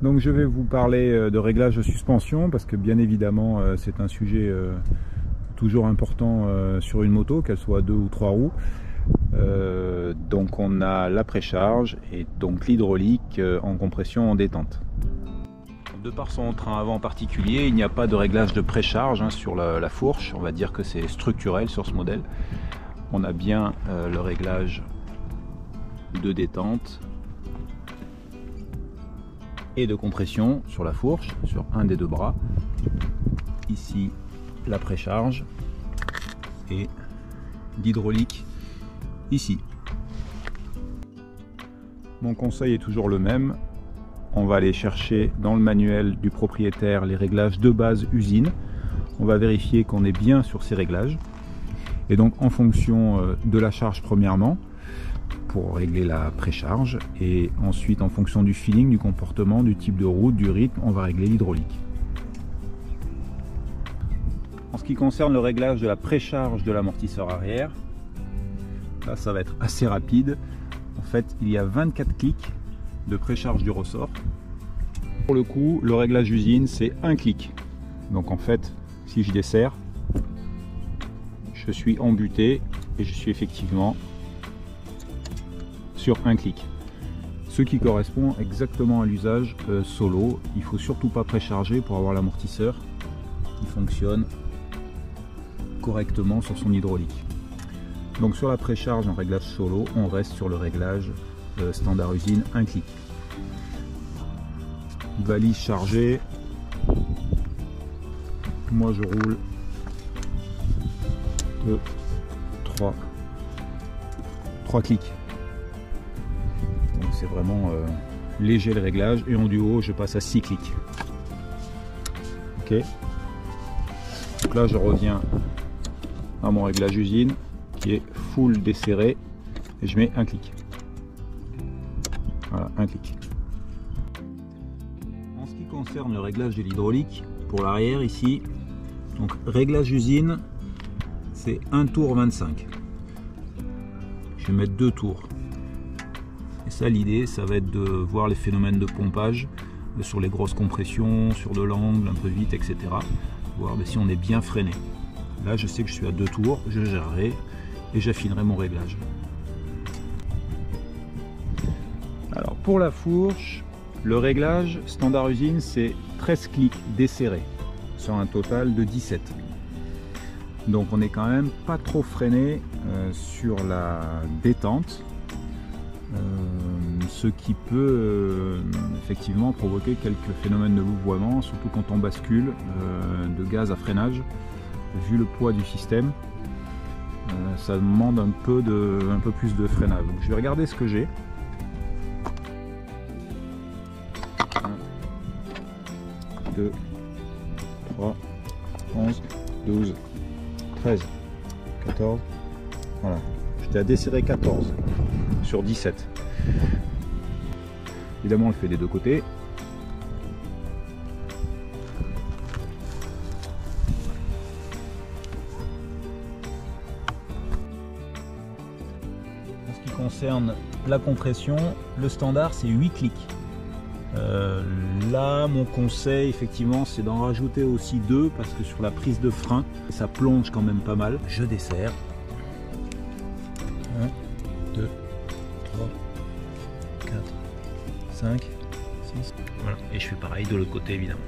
Donc je vais vous parler de réglage de suspension parce que bien évidemment c'est un sujet toujours important sur une moto, qu'elle soit 2 ou 3 roues. Donc on a la précharge et donc l'hydraulique en compression en détente. De par son train avant particulier, il n'y a pas de réglage de précharge sur la fourche. On va dire que c'est structurel sur ce modèle. On a bien le réglage de détente et de compression sur la fourche, sur un des deux bras. Ici la précharge et l'hydraulique ici. Mon conseil est toujours le même. On va aller chercher dans le manuel du propriétaire les réglages de base usine. On va vérifier qu'on est bien sur ces réglages. Et donc en fonction de la charge premièrement, pour régler la précharge, et ensuite en fonction du feeling, du comportement, du type de route, du rythme, on va régler l'hydraulique. En ce qui concerne le réglage de la précharge de l'amortisseur arrière, là ça va être assez rapide. En fait, il y a 24 clics de précharge du ressort. Pour le coup, le réglage usine, c'est un clic. Donc en fait, si je desserre, je suis embuté et je suis effectivement sur un clic. Ce qui correspond exactement à l'usage solo. Il faut surtout pas précharger pour avoir l'amortisseur qui fonctionne correctement sur son hydraulique. Donc sur la précharge en réglage solo, on reste sur le réglage standard usine, un clic. Valise chargée. Moi je roule 2, 3 clics. Donc c'est vraiment léger le réglage, et en duo je passe à 6 clics. Ok. Donc là je reviens à mon réglage usine qui est full desserré et je mets un clic. Voilà, un clic. En ce qui concerne le réglage de l'hydraulique, pour l'arrière ici, donc réglage usine, c'est 1 tour 25. Je vais mettre 2 tours. Et ça, l'idée, ça va être de voir les phénomènes de pompage sur les grosses compressions, sur de l'angle, un peu vite, etc. Voir si on est bien freiné. Là, je sais que je suis à 2 tours, je gérerai et j'affinerai mon réglage. Alors pour la fourche, le réglage standard usine, c'est 13 clics desserrés sur un total de 17. Donc on n'est quand même pas trop freiné sur la détente, ce qui peut effectivement provoquer quelques phénomènes de louvoiement, surtout quand on bascule de gaz à freinage. Vu le poids du système, ça demande un peu plus de freinage. Donc je vais regarder ce que j'ai. 1, 2, 3, 11, 12, 13, 14. Voilà, j'étais à desserrer 14 sur 17. Évidemment, on le fait des deux côtés. En ce qui concerne la compression, le standard c'est 8 clics. Là, mon conseil, effectivement, c'est d'en rajouter aussi 2 parce que sur la prise de frein, ça plonge quand même pas mal. Je desserre. 1, 2, 3, 4, 5, 6. Voilà. Et je fais pareil de l'autre côté, évidemment.